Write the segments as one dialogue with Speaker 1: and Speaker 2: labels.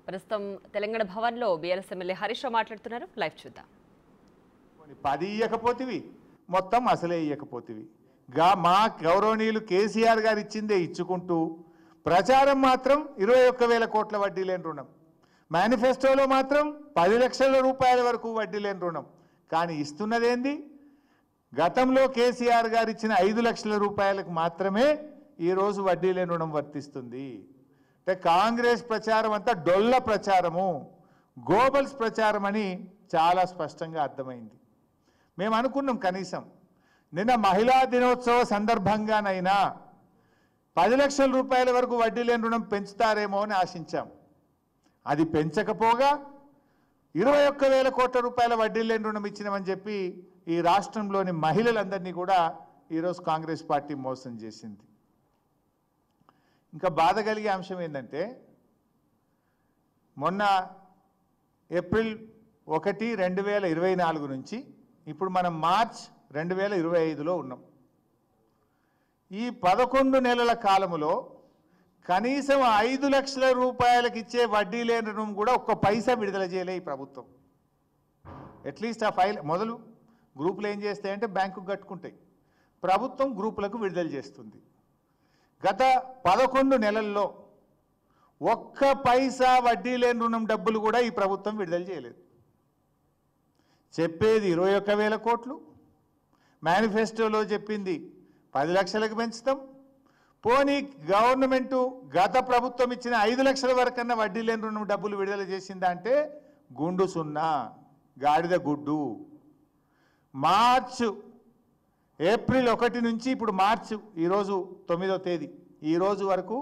Speaker 1: ప్రస్తుతం తెలంగాణ భవన్లో BRS MLA Harish Rao మాట్లాడుతున్నారు. లైవ్ చూద్దాం.
Speaker 2: 10 ఇయ్యకపోతివి, మొత్తం అసలే ఇయ్యకపోతివి. మా గౌరవనీయులు కేసీఆర్ గారు ఇచ్చిందే ఇచ్చుకుంటూ ప్రచారం మాత్రం 21,000 కోట్ల వడ్డీ లేని రుణం, మేనిఫెస్టోలో మాత్రం 10 లక్షల రూపాయల వరకు వడ్డీ లేని రుణం. కానీ ఇస్తున్నదేంది? గతంలో కేసీఆర్ గారు ఇచ్చిన 5 లక్షల రూపాయలకు మాత్రమే ఈరోజు వడ్డీ లేని రుణం వర్తిస్తుంది. అంటే కాంగ్రెస్ ప్రచారం అంతా డొల్ల ప్రచారము, గోబల్స్ ప్రచారం అని చాలా స్పష్టంగా అర్థమైంది. మేము అనుకున్నాం కనీసం నిన్న మహిళా దినోత్సవ సందర్భంగానైనా 10 లక్షల రూపాయల వరకు వడ్డీ లేని రుణం పెంచుతారేమో అని ఆశించాం. అది పెంచకపోగా 21,000 కోట్ల రూపాయల వడ్డీ లేని రుణం ఇచ్చినామని చెప్పి ఈ రాష్ట్రంలోని మహిళలందరినీ కూడా ఈరోజు కాంగ్రెస్ పార్టీ మోసం చేసింది. ఇంకా బాధ కలిగే అంశం ఏంటంటే మొన్న ఏప్రిల్ 1, 2024 నుంచి ఇప్పుడు మనం మార్చ్ 2025లో ఉన్నాం. ఈ 11 నెలల కాలములో కనీసం 5 లక్షల రూపాయలకు ఇచ్చే వడ్డీ లేని రుణం కూడా ఒక్క పైసా విడుదల చేయలే ఈ ప్రభుత్వం. అట్లీస్ట్ ఆ ఫైల్ మొదలు గ్రూపులు ఏం చేస్తాయంటే బ్యాంకుకు కట్టుకుంటాయి, ప్రభుత్వం గ్రూపులకు విడుదల చేస్తుంది. గత 11 నెలల్లో ఒక్క పైసా వడ్డీ లేని రుణం డబ్బులు కూడా ఈ ప్రభుత్వం విడుదల చేయలేదు. చెప్పేది 21,000 కోట్లు, మేనిఫెస్టోలో చెప్పింది 10 లక్షలకు పెంచుతాం. పోనీ గవర్నమెంటు గత ప్రభుత్వం ఇచ్చిన 5 లక్షల వరకన్నా వడ్డీ లేని రుణం డబ్బులు విడుదల చేసిందా అంటే గుండు సున్నా, గాడిద గుడ్డు. ఏప్రిల్ 1 నుంచి ఇప్పుడు మార్చి ఈరోజు 9వ తేదీ ఈ రోజు వరకు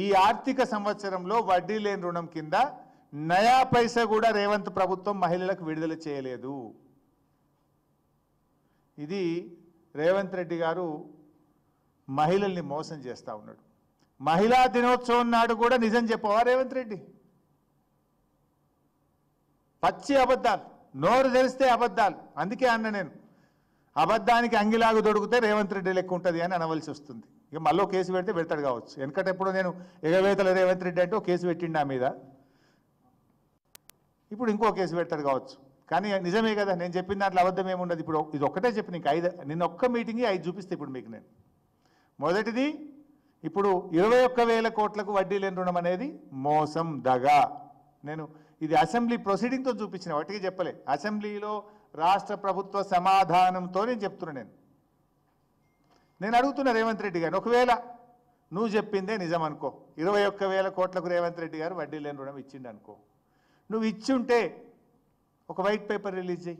Speaker 2: ఈ ఆర్థిక సంవత్సరంలో వడ్డీ లేని రుణం కింద నయా పైసా కూడా రేవంత్ ప్రభుత్వం మహిళలకు విడుదల చేయలేదు. ఇది రేవంత్ రెడ్డి గారు మహిళల్ని మోసం చేస్తూ ఉన్నాడు. మహిళా దినోత్సవం నాడు కూడా నిజం చెప్పవా రేవంత్ రెడ్డి? పచ్చి అబద్ధాలు, నోరు తెరిస్తే అబద్ధాలు. అందుకే అన్న నేను అబద్ధానికి అంగిలాగు దొడికితే రేవంత్ రెడ్డి లెక్క ఉంటుంది అని అనవలసి వస్తుంది. ఇక మళ్ళీ కేసు పెడితే పెడతాడు కావచ్చు. వెనకటెప్పుడు నేను ఎగవేతల రేవంత్ రెడ్డి అంటే ఒక కేసు పెట్టిండు నా మీద, ఇప్పుడు ఇంకో కేసు పెడతాడు కావచ్చు. కానీ నిజమే కదా, నేను చెప్పిన దాంట్లో అబద్ధం ఏముండదు. ఇప్పుడు ఇది ఒక్కటే చెప్పిన ఇంకా 5 నిన్న ఒక్క మీటింగ్ 5 చూపిస్తే ఇప్పుడు మీకు నేను మొదటిది ఇప్పుడు 21,000 కోట్లకు వడ్డీ లేని రుణం అనేది మోసం, దగా. నేను ఇది అసెంబ్లీ ప్రొసీడింగ్తో చూపించిన, వాటికి చెప్పలే. అసెంబ్లీలో రాష్ట్ర ప్రభుత్వ సమాధానంతో నేను చెప్తున్నా. నేను అడుగుతున్నా రేవంత్ రెడ్డి గారు, ఒకవేళ నువ్వు చెప్పిందే నిజం అనుకో, 21,000 కోట్లకు రేవంత్ రెడ్డి గారు వడ్డీ లేని రుణం ఇచ్చిండు అనుకో, నువ్వు ఇచ్చి ఉంటే ఒక వైట్ పేపర్ రిలీజ్ చేయి,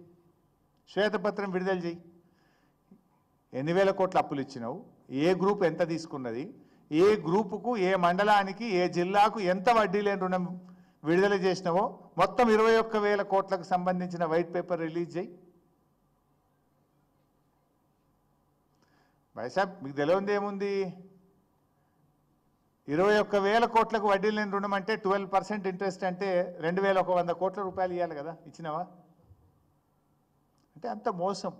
Speaker 2: శ్వేతపత్రం విడుదల చేయి. ఎన్ని వేల కోట్ల అప్పులు ఇచ్చినావు, ఏ గ్రూప్ ఎంత తీసుకున్నది, ఏ గ్రూపుకు, ఏ మండలానికి, ఏ జిల్లాకు ఎంత వడ్డీ లేని రుణం విడుదల చేసినావో మొత్తం 21,000 కోట్లకు సంబంధించిన వైట్ పేపర్ రిలీజ్ చేయి. భాయ్సాబ్ మీకు తెలియంది ఏముంది? 21,000 కోట్లకు వడ్డీ లేని రుణం అంటే 12% ఇంట్రెస్ట్ అంటే 2,100 కోట్ల రూపాయలు ఇవ్వాలి కదా, ఇచ్చినావా? అంటే అంత మోసం.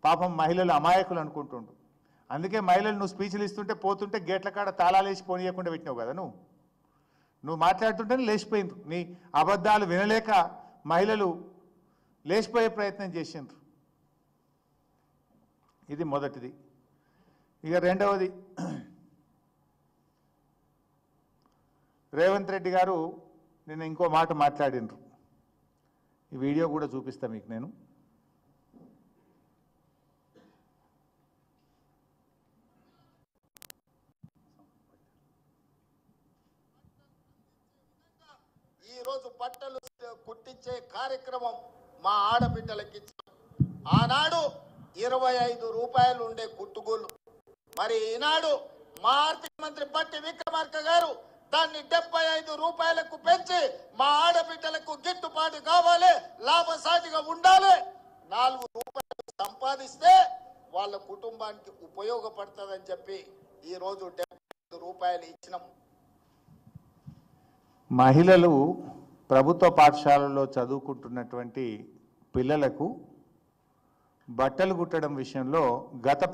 Speaker 2: పాపం మహిళలు అమాయకులు అనుకుంటుండు. అందుకే మహిళలు నువ్వు స్పీచ్లు ఇస్తుంటే పోతుంటే గేట్ల కాడ తాళాలు వేసి పోనీయకుండా పెట్టినావు కదా. నువ్వు మాట్లాడుతుంటేనే లేచిపోయిండ్రు. నీ అబద్ధాలు వినలేక మహిళలు లేచిపోయే ప్రయత్నం చేసిండ్రు. ఇది మొదటిది. ఇక రెండవది, రేవంత్ రెడ్డి గారు నిన్న ఇంకో మాట మాట్లాడినరు. ఈ వీడియో కూడా చూపిస్తా మీకు నేను.
Speaker 3: ఈరోజు బట్టలు కుట్టించే కార్యక్రమం మా ఆడబిడ్డలకి ఇచ్చాం. ఆనాడు 25 రూపాయలు ఉండే కుట్టుగోలు, మరి ఈనాడు మా ఆర్థిక మంత్రి బట్టి విక్రమార్క గారు దాన్ని 75 రూపాయలకు పెంచి మా ఆడబిడ్డలకు గిట్టుబాటు కావాలి, లాభసాటిగా ఉండాలి. 4 రూపాయలు సంపాదిస్తే వాళ్ళ కుటుంబానికి ఉపయోగపడుతుందని చెప్పి ఈరోజు 75 రూపాయలు ఇచ్చినాం.
Speaker 2: మహిళలు ప్రభుత్వ పాఠశాలలో చదువుకుంటున్నటువంటి పిల్లలకు బట్టలు కుట్టడం విషయంలో గత